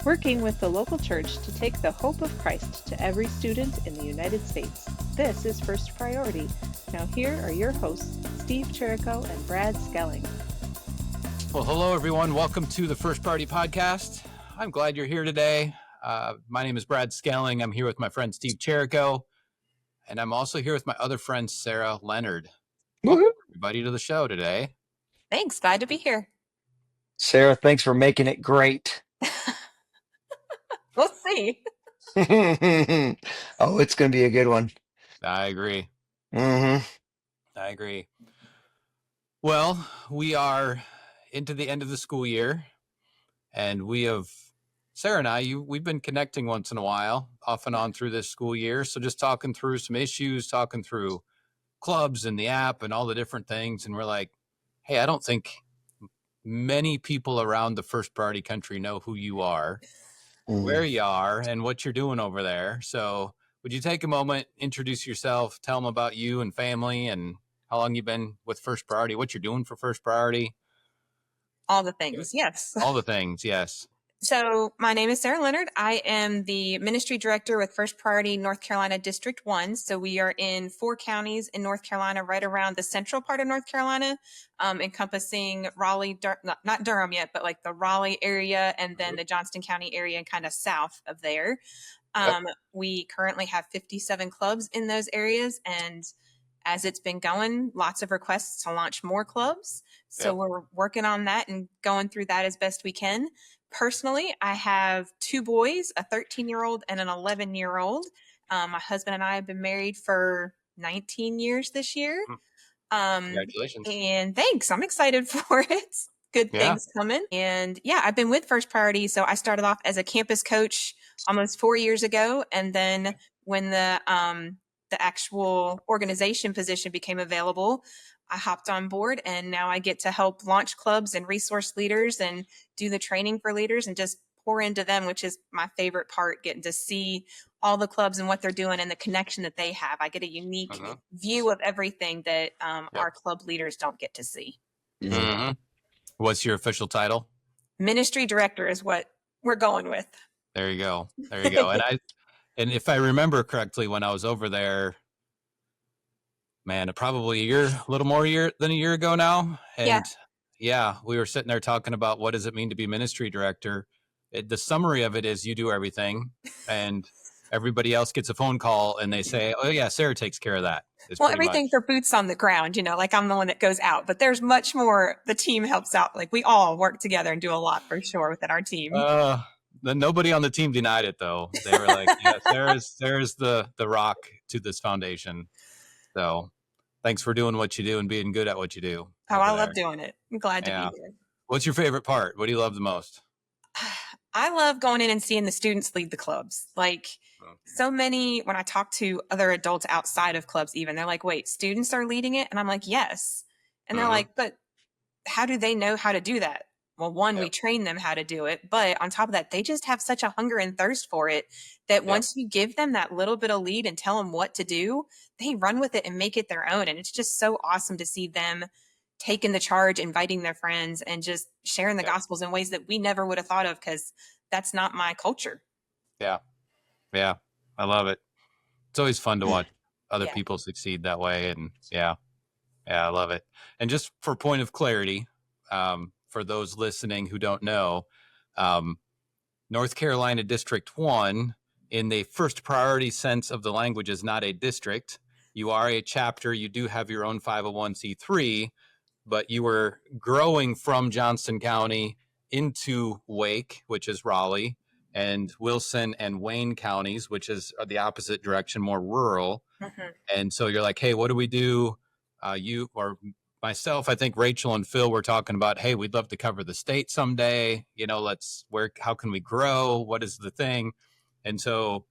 working with the local church to take the hope of Christ to every student in the United States. This is First Priority. Now here are your hosts, Steve Chirico and Brad Skelling. Well, hello, everyone. Welcome to the First Priority Podcast. I'm glad you're here today. My name is Brad Skelling. I'm here with my friend Steve Chirico, and I'm also here with my other friend, Sarah Leonard. Welcome, everybody, to the show today. Thanks. Glad to be here. Sarah, thanks for making it great. We'll see. Oh, it's going to be a good one. I agree. Mm-hmm. I agree. Well, we are into the end of the school year, and Sarah and I, we've been connecting once in a while, off and on through this school year. So just talking through some issues, talking through clubs and the app and all the different things. And we're like, hey, I don't think many people around the First Priority country know who you are, where you are, and what you're doing over there. So would you take a moment, introduce yourself, tell them about you and family and how long you've been with First Priority, what you're doing for First Priority? All the things, yes. All the things, yes. So my name is Sarah Leonard. I am the ministry director with First Priority North Carolina District 1. So we are in 4 counties in North Carolina, right around the central part of North Carolina, encompassing Raleigh, not Durham yet, but like the Raleigh area and then the Johnston County area and kind of south of there. We currently have 57 clubs in those areas, and as it's been going, lots of requests to launch more clubs. So we're working on that and going through that as best we can. Personally, I have 2 boys, a 13-year-old and an 11-year-old. My husband and I have been married for 19 years this year. Congratulations. And thanks. I'm excited for it. Good things coming. And I've been with First Priority. So I started off as a campus coach almost 4 years ago. And then when the actual organization position became available, I hopped on board, and now I get to help launch clubs and resource leaders and do the training for leaders and just pour into them, which is my favorite part, getting to see all the clubs and what they're doing and the connection that they have. I get a unique view of everything that our club leaders don't get to see. Mm-hmm. What's your official title? Ministry director is what we're going with. There you go. There you go. And if I remember correctly, when I was over there, man, probably a little more than a year ago now. And we were sitting there talking about what does it mean to be ministry director. The summary of it is you do everything, and everybody else gets a phone call and they say, oh yeah, Sarah takes care of that. Well, everything for boots on the ground, like I'm the one that goes out, but there's much more. The team helps out. Like we all work together and do a lot for sure within our team. Nobody on the team denied it though. They were like, yeah, Sarah's the rock to this foundation. So thanks for doing what you do and being good at what you do. Oh, I love doing it. I'm glad to be here. What's your favorite part? What do you love the most? I love going in and seeing the students lead the clubs. Like so many, when I talk to other adults outside of clubs, even they're like, wait, students are leading it? And I'm like, yes. And they're like, but how do they know how to do that? Well, one, we train them how to do it. But on top of that, they just have such a hunger and thirst for it that once you give them that little bit of lead and tell them what to do, they run with it and make it their own. And it's just so awesome to see them taking the charge, inviting their friends, and just sharing the gospels in ways that we never would have thought of, because that's not my culture. Yeah. Yeah. I love it. It's always fun to watch other people succeed that way. And I love it. And just for point of clarity, for those listening who don't know, North Carolina District 1, in the first priority sense of the language, is not a district. You are a chapter. You do have your own 501c3, but you were growing from Johnston County into Wake, which is Raleigh, and Wilson and Wayne counties, which is the opposite direction, more rural. And so you're like, hey, what do we do? You or myself, I think Rachel and Phil were talking about, hey, we'd love to cover the state someday. How can we grow? What is the thing? And so,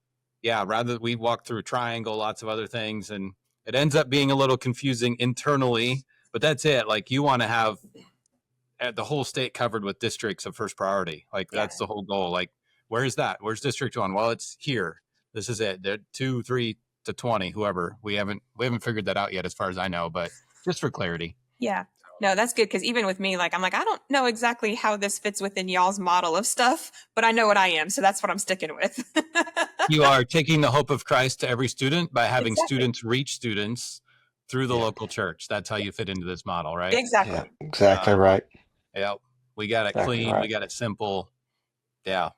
rather we walk through Triangle, lots of other things, and it ends up being a little confusing internally, but that's it. Like you want to have the whole state covered with districts of first priority. Like that's the whole goal. Like, where's that? Where's District 1? Well, it's here. This is it. They're 2, 3 to 20, whoever. We haven't figured that out yet as far as I know, but just for clarity. Yeah. No, that's good because even with me, like I'm like, I don't know exactly how this fits within y'all's model of stuff, but I know what I am, so that's what I'm sticking with. You are taking the hope of Christ to every student by having Exactly. students reach students through the Yeah. local church. That's how you fit into this model, right? Yeah, Exactly. exactly Uh-huh. right. Yeah. We got it Exactly clean. We right. got it simple. Yeah.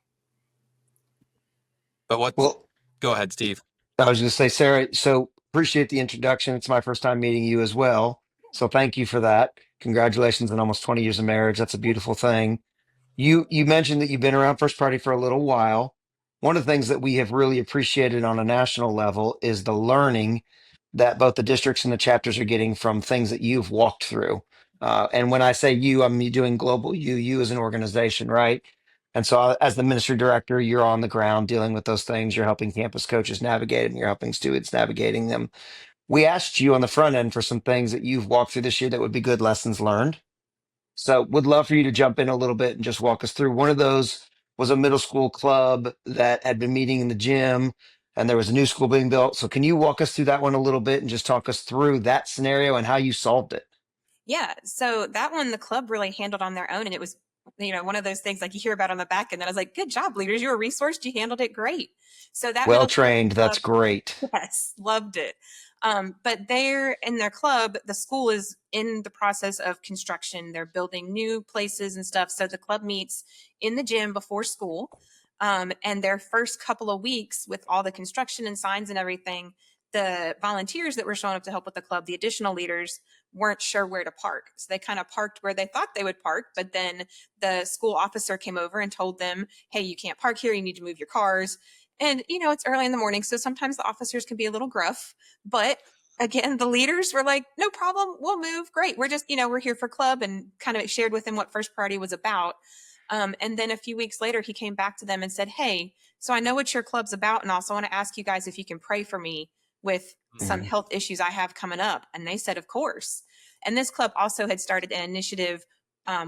But what? Well, Go ahead, Steve. I was going to say, Sarah, so appreciate the introduction. It's my first time meeting you as well. So thank you for that. Congratulations on almost 20 years of marriage. That's a beautiful thing. You mentioned that you've been around First Party for a little while. One of the things that we have really appreciated on a national level is the learning that both the districts and the chapters are getting from things that you've walked through. And when I say you, I'm doing global you as an organization, right? And so, as the ministry director, you're on the ground dealing with those things. You're helping campus coaches navigate them. You're helping students navigating them. We asked you on the front end for some things that you've walked through this year that would be good lessons learned. So would love for you to jump in a little bit and just walk us through. One of those was a middle school club that had been meeting in the gym and there was a new school being built. So can you walk us through that one a little bit and just talk us through that scenario and how you solved it? Yeah. So that one, the club really handled on their own. And it was, one of those things like you hear about on the back. And then I was like, good job, leaders. You were resourced. You handled it great. So that Well middle school trained. That's club, great. yes, loved it. But they're in their club, the school is in the process of construction. They're building new places and stuff. So the club meets in the gym before school. And their first couple of weeks with all the construction and signs and everything, the volunteers that were showing up to help with the club, the additional leaders, weren't sure where to park. So they kind of parked where they thought they would park. But then the school officer came over and told them, hey, you can't park here. You need to move your cars. And, it's early in the morning. So sometimes the officers can be a little gruff. But again, the leaders were like, no problem. We'll move. Great. We're just, we're here for club, and kind of shared with him what First Priority was about. And then a few weeks later, he came back to them and said, hey, so I know what your club's about. And also want to ask you guys if you can pray for me with some Mhm. health issues I have coming up. And they said, of course. And this club also had started an initiative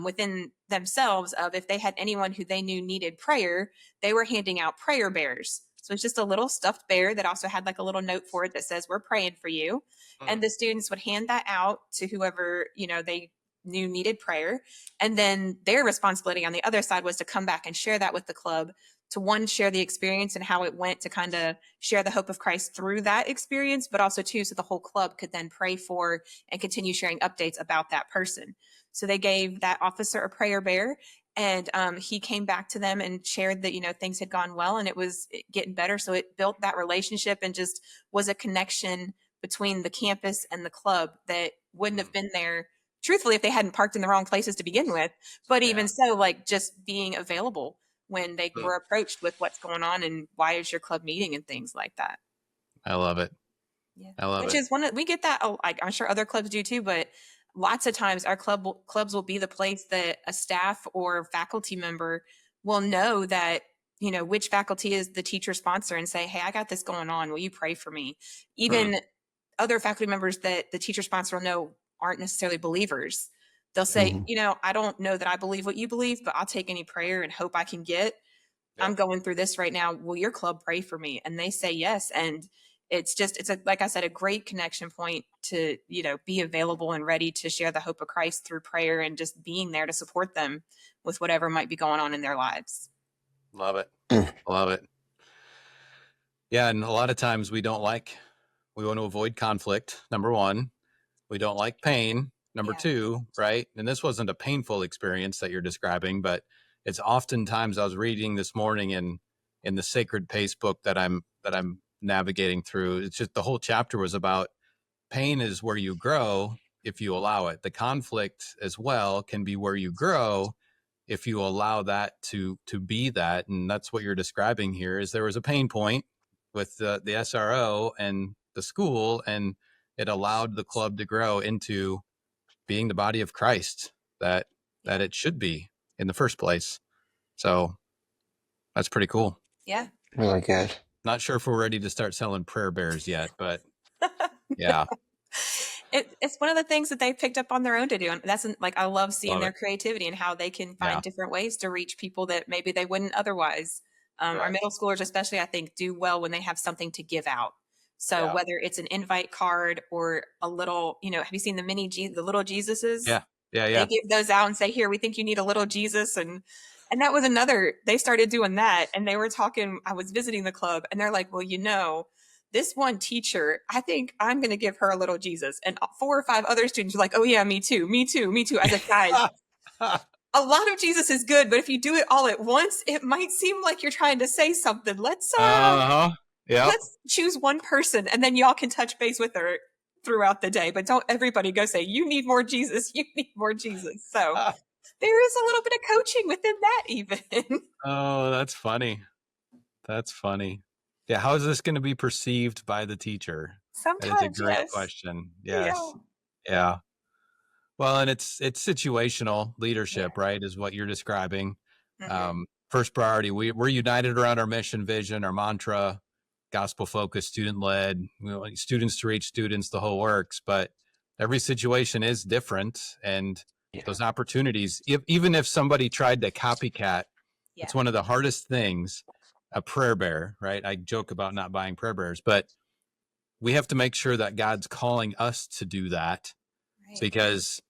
within themselves of if they had anyone who they knew needed prayer, they were handing out prayer bears. So it's just a little stuffed bear that also had like a little note for it that says, we're praying for you. And the students would hand that out to whoever, they knew needed prayer. And then their responsibility on the other side was to come back and share that with the club, to one, share the experience and how it went, to kind of share the hope of Christ through that experience, but also too, so the whole club could then pray for and continue sharing updates about that person. So they gave that officer a prayer bear, and he came back to them and shared that, things had gone well and it was getting better. So it built that relationship and just was a connection between the campus and the club that wouldn't have been there, truthfully, if they hadn't parked in the wrong places to begin with. But even so, like just being available when they were approached with what's going on and why is your club meeting and things like that. I love it. Yeah. I love Which it. is we get that. I'm sure other clubs do too, but lots of times our clubs will be the place that a staff or faculty member will know that, which faculty is the teacher sponsor and say, hey, I got this going on. Will you pray for me? Even other faculty members that the teacher sponsor will know aren't necessarily believers. They'll say, Mhm. I don't know that I believe what you believe, but I'll take any prayer and hope I can get. I'm going through this right now. Will your club pray for me? And they say yes. And it's like I said, a great connection point to, be available and ready to share the hope of Christ through prayer and just being there to support them with whatever might be going on in their lives. Love it. Mm. Love it. Yeah. And a lot of times we want to avoid conflict. Number one, we don't like pain. Number Yeah. two, right? And this wasn't a painful experience that you're describing, but it's oftentimes I was reading this morning in the Sacred Pace book that I'm navigating through. It's just the whole chapter was about pain is where you grow if you allow it. The conflict as well can be where you grow if you allow that to be that. And that's what you're describing here is there was a pain point with the SRO and the school, and it allowed the club to grow into being the body of Christ that it should be in the first place. So that's pretty cool. Yeah. Really good. Not sure if we're ready to start selling prayer bears yet, but yeah. It's one of the things that they picked up on their own to do. And that's like, I love seeing Love their it. creativity and how they can find Yeah. different ways to reach people that maybe they wouldn't otherwise. Our Right. middle schoolers, especially, I think, do well when they have something to give out. So Yeah. whether it's an invite card or a little, have you seen the little Jesuses? Yeah. They give those out and say, here, we think you need a little Jesus. And that was they started doing that. And they were talking, I was visiting the club and they're like, well, this one teacher, I think I'm going to give her a little Jesus. And 4 or 5 other students were like, oh yeah, me too. I said, guys, a lot of Jesus is good, but if you do it all at once, it might seem like you're trying to say something. Let's choose one person and then y'all can touch base with her throughout the day, but don't everybody go say, you need more Jesus. You need more Jesus. So there is a little bit of coaching within that even. Oh, that's funny. Yeah. How is this going to be perceived by the teacher? Sometimes, that is a great question. Yes. Yeah. Well, and it's situational leadership, right? Is what you're describing. Mm-hmm. First priority. We're united around our mission, vision, our mantra, gospel focused, student led, students to reach students, the whole works. But every situation is different, and those opportunities, even if somebody tried to copycat, it's one of the hardest things. A prayer bearer, right? I joke about not buying prayer bearers, but we have to make sure that God's calling us to do that, because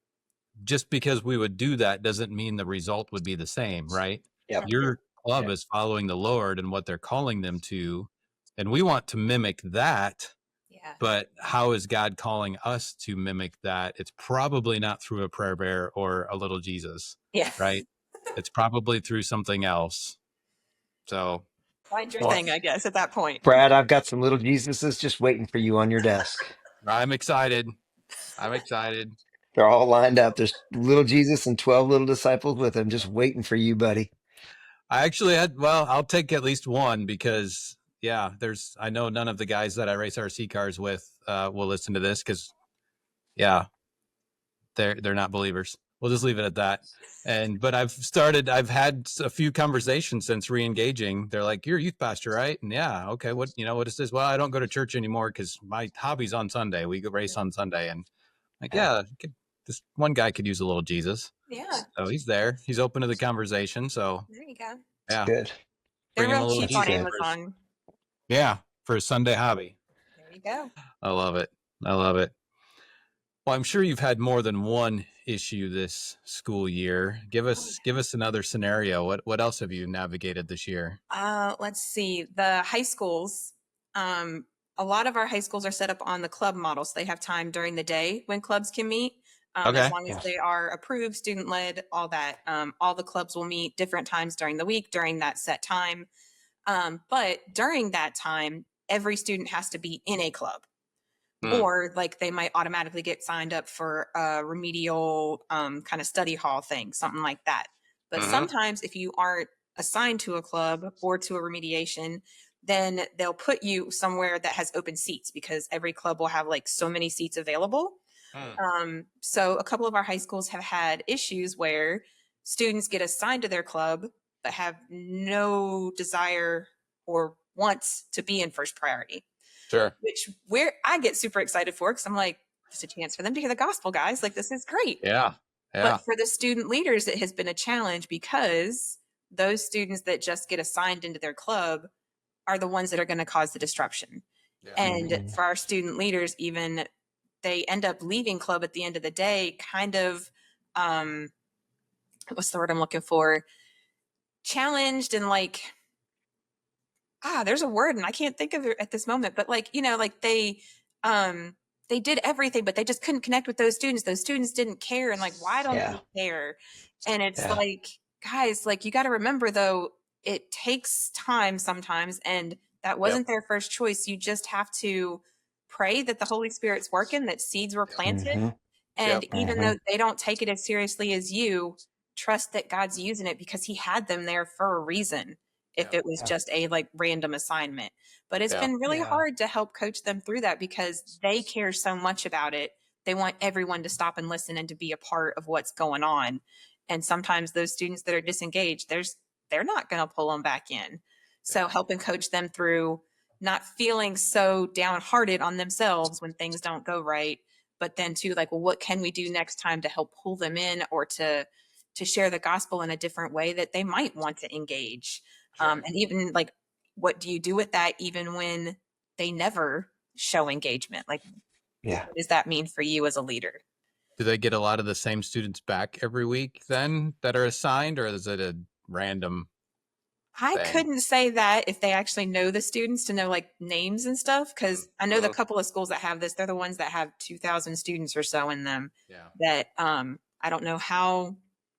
just because we would do that doesn't mean the result would be the same, right? Yep. Your club is following the Lord and what they're calling them to, and we want to mimic that. But how is God calling us to mimic that? It's probably not through a prayer bear or a little Jesus, right? It's probably through something else. So find your thing, I guess, at that point. Brad, I've got some little Jesuses just waiting for you on your desk. I'm excited. They're all lined up. There's little Jesus and 12 little disciples with him just waiting for you, buddy. I actually I'll take at least one, because I know none of the guys that I race RC cars with will listen to this, because they're not believers. We'll just leave it at that. But I've had a few conversations since re-engaging. They're like, you're a youth pastor, right? And okay, what is this? Well, I don't go to church anymore because my hobby's on Sunday. We go race on Sunday. And this one guy could use a little Jesus. Yeah. So he's there. He's open to the conversation. So there you go. Yeah. Good. They're real cheap on Amazon. Yeah. For a Sunday hobby. There you go. I love it. Well, I'm sure you've had more than one issue this school year. Give us another scenario. What else have you navigated this year? Let's see. The high schools, a lot of our high schools are set up on the club model, so they have time during the day when clubs can meet. As long as they are approved, student led, all that. All the clubs will meet different times during the week during that set time. But during that time, every student has to be in a club. Or like they might automatically get signed up for a remedial kind of study hall thing, something like that. But sometimes if you aren't assigned to a club or to a remediation, then they'll put you somewhere that has open seats, because every club will have like so many seats available. So a couple of our high schools have had issues where students get assigned to their club but have no desire or wants to be in first priority. Sure. Where I get super excited for, because I'm like, it's a chance for them to hear the gospel, guys. Like, this is great. Yeah. But for the student leaders, it has been a challenge, because those students that just get assigned into their club are the ones that are going to cause the disruption. And for our student leaders, even they end up leaving club at the end of the day, kind of, what's the word I'm looking for? Challenged and like, there's a word and I can't think of it at this moment, but like, like they did everything, but they just couldn't connect with those students. Those students didn't care. And like, why don't they care? And it's like, guys, like, you got to remember though, it takes time sometimes. And that wasn't their first choice. You just have to pray that the Holy Spirit's working, that seeds were planted. And even though they don't take it as seriously as you, trust that God's using it, because he had them there for a reason. If it was just a like random assignment, but it's been really hard to help coach them through that, because they care so much about it. They want everyone to stop and listen and to be a part of what's going on. And sometimes those students that are disengaged, they're not going to pull them back in. So helping coach them through not feeling so downhearted on themselves when things don't go right, but then too, like, well, what can we do next time to help pull them in, or to share the gospel in a different way that they might want to engage. And even like, what do you do with that even when they never show engagement? Like, what does that mean for you as a leader? Do they get a lot of the same students back every week then that are assigned, or is it a random I thing? couldn't say that if they actually know the students to know like names and stuff, because I know the couple of schools that have this, they're the ones that have 2,000 students or so in them. Yeah. That I don't know how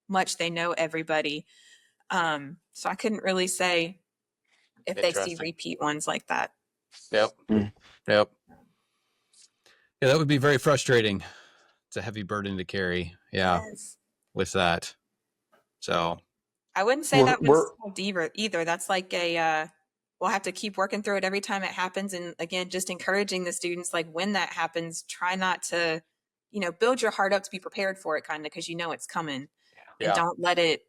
much they know everybody. So I couldn't really say if they see Interesting. repeat ones like that. Yep. Mm. Yep. Yeah, that would be very frustrating. It's a heavy burden to carry. Yeah, Yes. with that. So I wouldn't say that We're was either. That's like a we'll have to keep working through it every time it happens. And again, just encouraging the students, like when that happens, try not to, build your heart up to be prepared for it kind of because you know it's coming. And yeah. don't let it,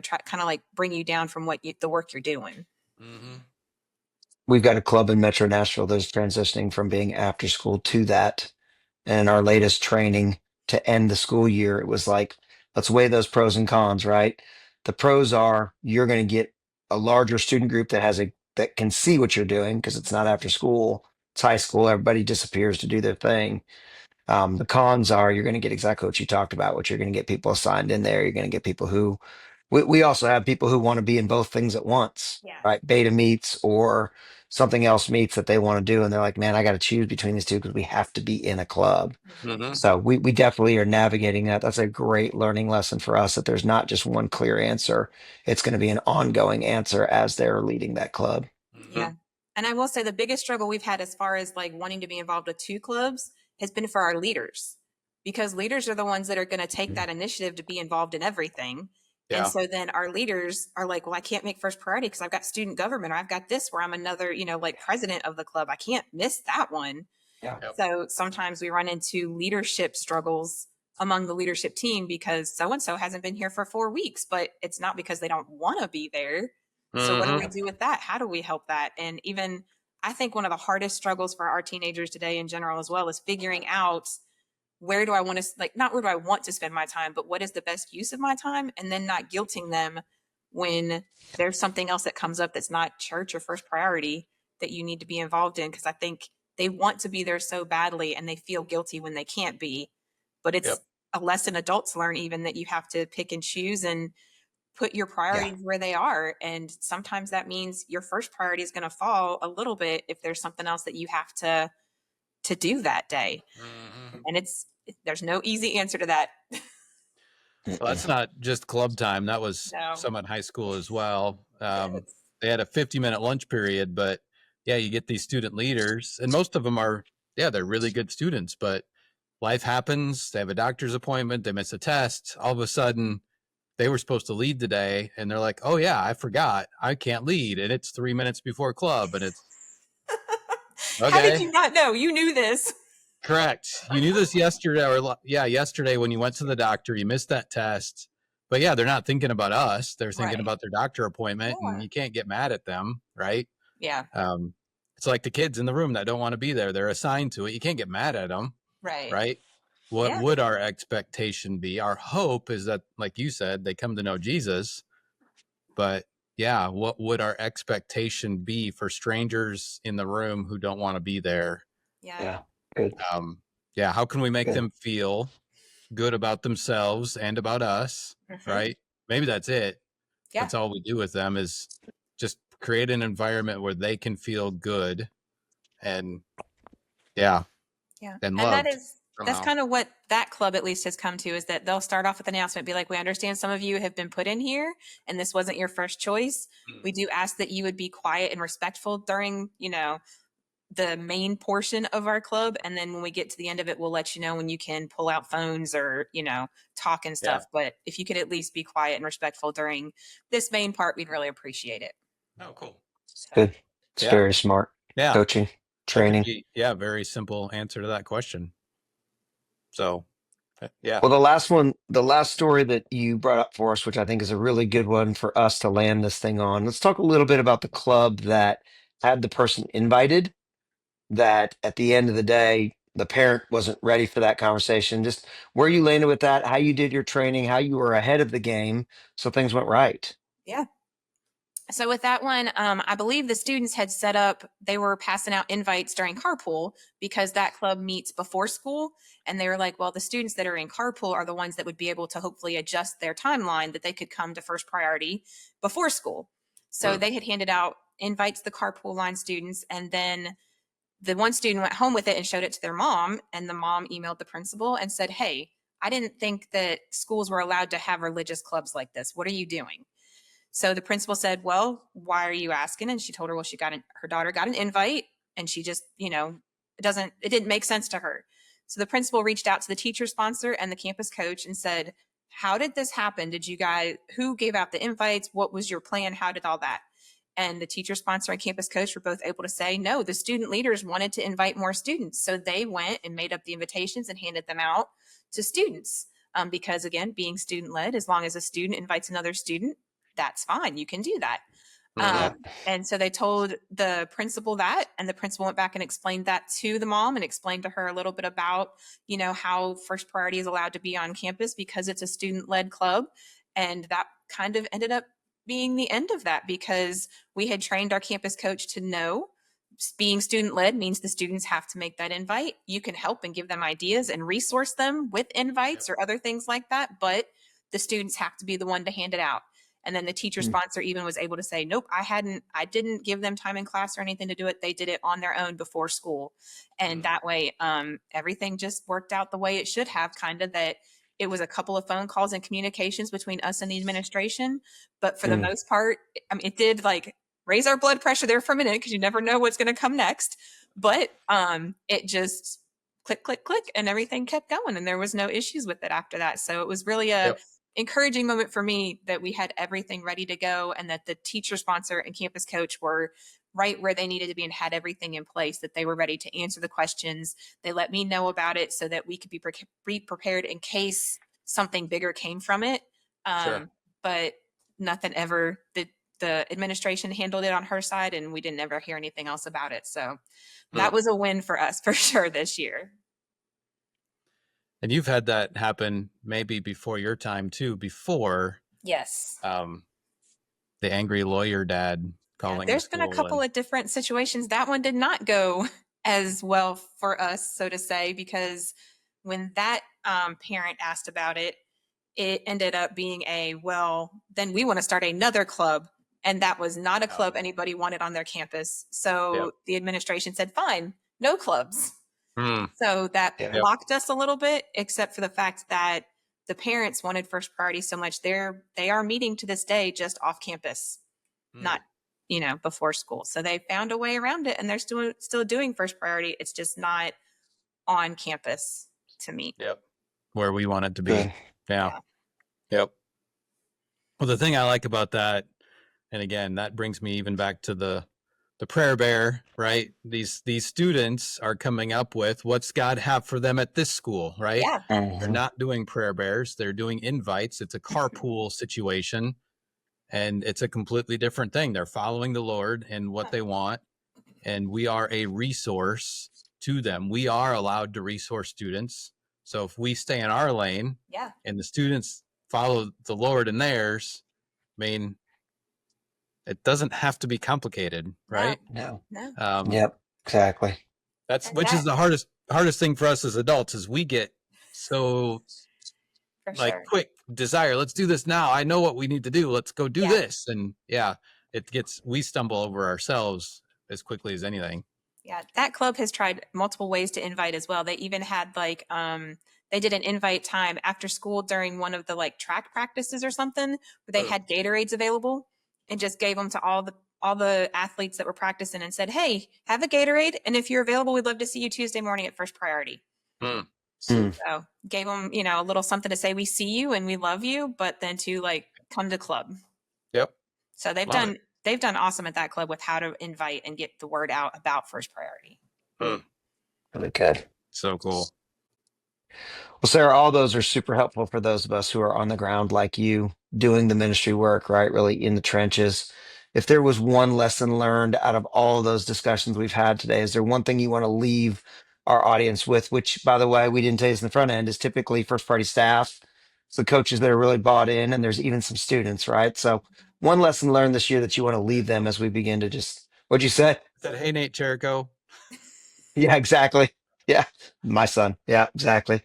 try kind of like bring you down from the work you're doing. Mm-hmm. we've got a club in Metro Nashville that's transitioning from being after school to that. And our latest training to end the school year, it was like, let's weigh those pros and cons, right? The pros are you're going to get a larger student group that can see what you're doing because it's not after school, it's high school, everybody disappears to do their thing. The cons are you're going to get exactly what you talked about, which you're going to get people assigned in there. You're going to get people who we also have people who want to be in both things at once, Yeah. right? Beta meets or something else meets that they want to do. And they're like, man, I got to choose between these two because we have to be in a club. Mm-hmm. So we definitely are navigating that. That's a great learning lesson for us that there's not just one clear answer. It's going to be an ongoing answer as they're leading that club. Yeah. And I will say the biggest struggle we've had as far as like wanting to be involved with two clubs has been for our leaders because leaders are the ones that are going to take that initiative to be involved in everything. Yeah. And so then our leaders are like, well, I can't make first priority because I've got student government or I've got this where I'm another, like president of the club. I can't miss that one. Yeah. Yep. So sometimes we run into leadership struggles among the leadership team because so-and-so hasn't been here for 4 weeks, but it's not because they don't want to be there. So what do we do with that? How do we help that? And even I think one of the hardest struggles for our teenagers today in general as well is figuring out where do I want to not where do I want to spend my time, but what is the best use of my time? And then not guilting them when there's something else that comes up that's not church or first priority that you need to be involved in. Because I think they want to be there so badly and they feel guilty when they can't be. But it's a lesson adults learn even that you have to pick and choose and put your priorities where they are. And sometimes that means your first priority is going to fall a little bit if there's something else that you have to do that day. And there's no easy answer to that. Well, that's not just club time. That was No. Summit High School as well. Yes. They had a 50-minute lunch period, but yeah, you get these student leaders, and most of them are, they're really good students, but life happens. They have a doctor's appointment. They miss a test. All of a sudden, they were supposed to lead today, and they're like, oh, yeah, I forgot. I can't lead, and it's 3 minutes before club, and it's okay. How did you not know? You knew this. Correct. You knew this yesterday, yesterday when you went to the doctor, you missed that test. But yeah, they're not thinking about us. They're thinking Right. about their doctor appointment, and you can't get mad at them, right? Yeah. It's like the kids in the room that don't want to be there. They're assigned to it. You can't get mad at them, Right. right? What would our expectation be? Our hope is that, like you said, they come to know Jesus. But yeah, what would our expectation be for strangers in the room who don't want to be there? Yeah. Good. How can we make Good. them feel good about themselves and about us, right? Maybe that's it. Yeah. That's all we do with them is just create an environment where they can feel good and Yeah. and loved. loved. That's kind of what that club at least has come to is that they'll start off with an announcement, be like, we understand some of you have been put in here and this wasn't your first choice. We do ask that you would be quiet and respectful during, the main portion of our club. And then when we get to the end of it, we'll let you know when you can pull out phones or, talk and stuff. But if you could at least be quiet and respectful during this main part, we'd really appreciate it. Oh, cool. Good. It's very smart. Yeah. Coaching, training. Very simple answer to that question. So, yeah. Well, the last story that you brought up for us, which I think is a really good one for us to land this thing on. Let's talk a little bit about the club that had the person invited, that at the end of the day, the parent wasn't ready for that conversation. Just where you landed with that, how you did your training, how you were ahead of the game, so things went right. Yeah. So with that one, I believe the students had set up, they were passing out invites during carpool because that club meets before school. And they were like, well, the students that are in carpool are the ones that would be able to hopefully adjust their timeline that they could come to first priority before school. So they had handed out invites to the carpool line students. And then the one student went home with it and showed it to their mom. And the mom emailed the principal and said, hey, I didn't think that schools were allowed to have religious clubs like this. What are you doing? So the principal said, well, why are you asking? And she told her, well, her daughter got an invite and she just, it didn't make sense to her. So the principal reached out to the teacher sponsor and the campus coach and said, how did this happen? Who gave out the invites? What was your plan? How did all that? And the teacher sponsor and campus coach were both able to say, no, the student leaders wanted to invite more students. So they went and made up the invitations and handed them out to students. Because again, being student led, as long as a student invites another student, that's fine. You can do that. And so they told the principal that, and the principal went back and explained that to the mom and explained to her a little bit about, how First Priority is allowed to be on campus because it's a student-led club. And that kind of ended up being the end of that because we had trained our campus coach to know being student-led means the students have to make that invite. You can help and give them ideas and resource them with invites or other things like that, but the students have to be the one to hand it out. And then the teacher sponsor even was able to say, nope, I didn't give them time in class or anything to do it. They did it on their own before school. And that way, everything just worked out the way it should have, kind of that it was a couple of phone calls and communications between us and the administration. But for the most part, it did raise our blood pressure there for a minute because you never know what's going to come next. But it just click, click, click, and everything kept going. And there was no issues with it after that. So it was really encouraging moment for me that we had everything ready to go and that the teacher sponsor and campus coach were right where they needed to be and had everything in place, that they were ready to answer the questions. They let me know about it so that we could be prepared in case something bigger came from it. But nothing ever, the administration handled it on her side and we didn't ever hear anything else about it. So that was a win for us for sure this year. And you've had that happen maybe before your time too, before. Yes. The angry lawyer dad calling. There's been a couple of different situations. That one did not go as well for us, so to say, because when that parent asked about it, it ended up being then we want to start another club. And that was not a club anybody wanted on their campus. So the administration said, fine, no clubs. So that blocked us a little bit, except for the fact that the parents wanted First Priority so much. They are meeting to this day just off campus, not, before school. So they found a way around it and they're still doing First Priority. It's just not on campus to meet. Yep. Where we want it to be. Yeah. Yep. Well, the thing I like about that, and again, that brings me even back to the prayer bear, right? These students are coming up with what's God have for them at this school, right? Yeah. They're not doing prayer bears. They're doing invites. It's a carpool situation and it's a completely different thing. They're following the Lord and what they want. And we are a resource to them. We are allowed to resource students. So if we stay in our lane and the students follow the Lord in theirs, it doesn't have to be complicated, right? No. Yep, exactly. Which is the hardest thing for us as adults is we get so quick desire. Let's do this now. I know what we need to do. Let's go do this. And we stumble over ourselves as quickly as anything. Yeah. That club has tried multiple ways to invite as well. They even had they did an invite time after school during one of the track practices or something where they had Gatorades available. And just gave them to all the athletes that were practicing and said, hey, have a Gatorade. And if you're available, we'd love to see you Tuesday morning at First Priority. So gave them, a little something to say, we see you and we love you, but then to come to club. Yep. So they've done awesome at that club with how to invite and get the word out about First Priority. Really good. So cool. Well, Sarah, all those are super helpful for those of us who are on the ground like you, doing the ministry work, right? Really in the trenches. If there was one lesson learned out of all of those discussions we've had today, is there one thing you want to leave our audience with, which, by the way, we didn't tell you this in the front end, is typically first party staff. So coaches that are really bought in, and there's even some students, right? So one lesson learned this year that you want to leave them as we begin to just, what'd you say? I said, hey, Nate Cherico. Yeah, exactly. Yeah. My son. Yeah, exactly.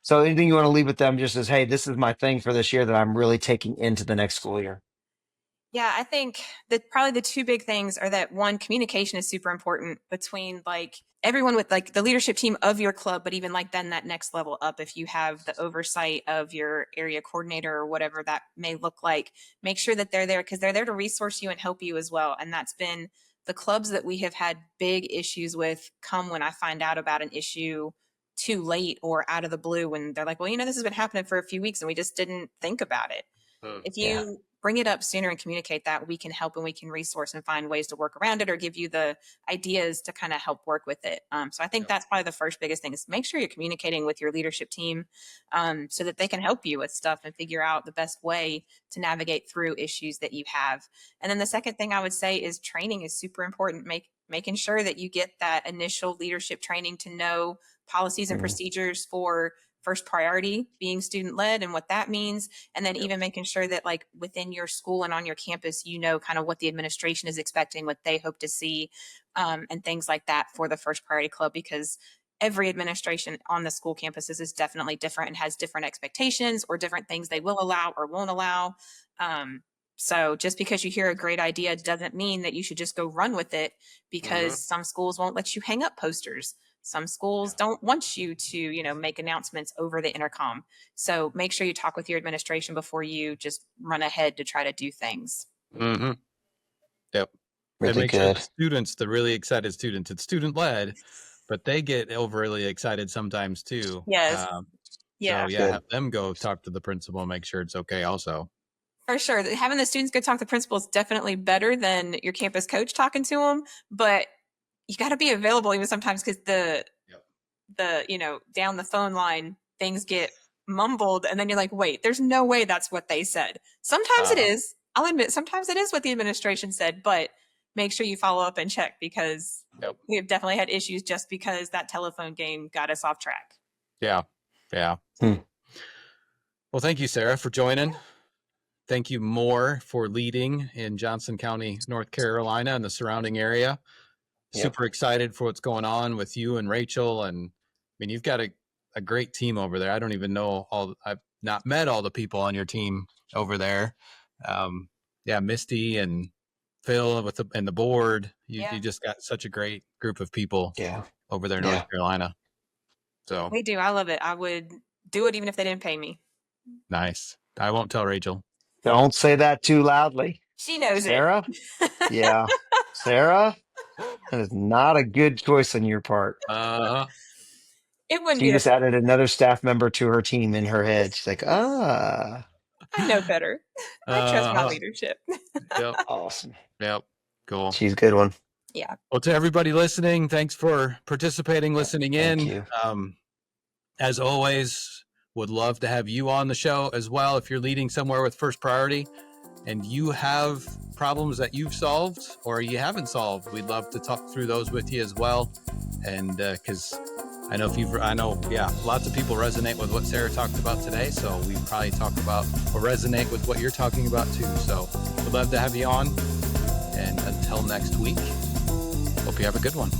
So anything you want to leave with them just as, hey, this is my thing for this year that I'm really taking into the next school year. Yeah, I think that probably the two big things are that one, communication is super important between like everyone with like the leadership team of your club, but even like then that next level up, if you have the oversight of your area coordinator or whatever that may look like, make sure that they're there because they're there to resource you and help you as well. And that's been the clubs that we have had big issues with come when I find out about an issue too late or out of the blue when they're like, well, this has been happening for a few weeks and we just didn't think about it. If you bring it up sooner and communicate that, we can help and we can resource and find ways to work around it or give you the ideas to kind of help work with it. So I think that's probably the first biggest thing is make sure you're communicating with your leadership team so that they can help you with stuff and figure out the best way to navigate through issues that you have. And then the second thing I would say is training is super important. Making sure that you get that initial leadership training to know policies and procedures for first priority being student led and what that means. And then even making sure that like within your school and on your campus, kind of what the administration is expecting, what they hope to see, and things like that for the first priority club, because every administration on the school campuses is definitely different and has different expectations or different things they will allow or won't allow. So just because you hear a great idea doesn't mean that you should just go run with it because some schools won't let you hang up posters. Some schools don't want you to, make announcements over the intercom. So make sure you talk with your administration before you just run ahead to try to do things. Mm-hmm. Yep. Really and make good. sure the students, the really excited students, it's student led, but they get overly excited sometimes too. Yes. So have them go talk to the principal and make sure it's okay also. For sure. Having the students go talk to the principal is definitely better than your campus coach talking to them, but you got to be available even sometimes because the down the phone line things get mumbled and then you're like, wait, there's no way that's what they said. Sometimes it is. I'll admit sometimes it is what the administration said, but make sure you follow up and check because we have definitely had issues just because that telephone game got us off track. Yeah. Well, thank you, Sarah, for joining. Thank you more for leading in Johnson County, North Carolina and the surrounding area. Super excited for what's going on with you and Rachel. And I mean, you've got a great team over there. I don't even know I've not met all the people on your team over there. Misty and Phil and the board. You just got such a great group of people over there in North Carolina. So we do. I love it. I would do it even if they didn't pay me. Nice. I won't tell Rachel. Don't say that too loudly. She knows Sarah? it. Yeah. Sarah? That is not a good choice on your part. It wouldn't She be. just added another staff member to her team in her head. She's like, I know better. I trust my leadership. Yep. Awesome. Yep. Cool. She's a good one. Yeah. Well, to everybody listening, thanks for participating, listening in. Thank you. As always, would love to have you on the show as well. If you're leading somewhere with first priority and you have problems that you've solved or you haven't solved, we'd love to talk through those with you as well. And because I know lots of people resonate with what Sarah talked about today. So we probably talk about or resonate with what you're talking about too. So we'd love to have you on. And until next week, hope you have a good one.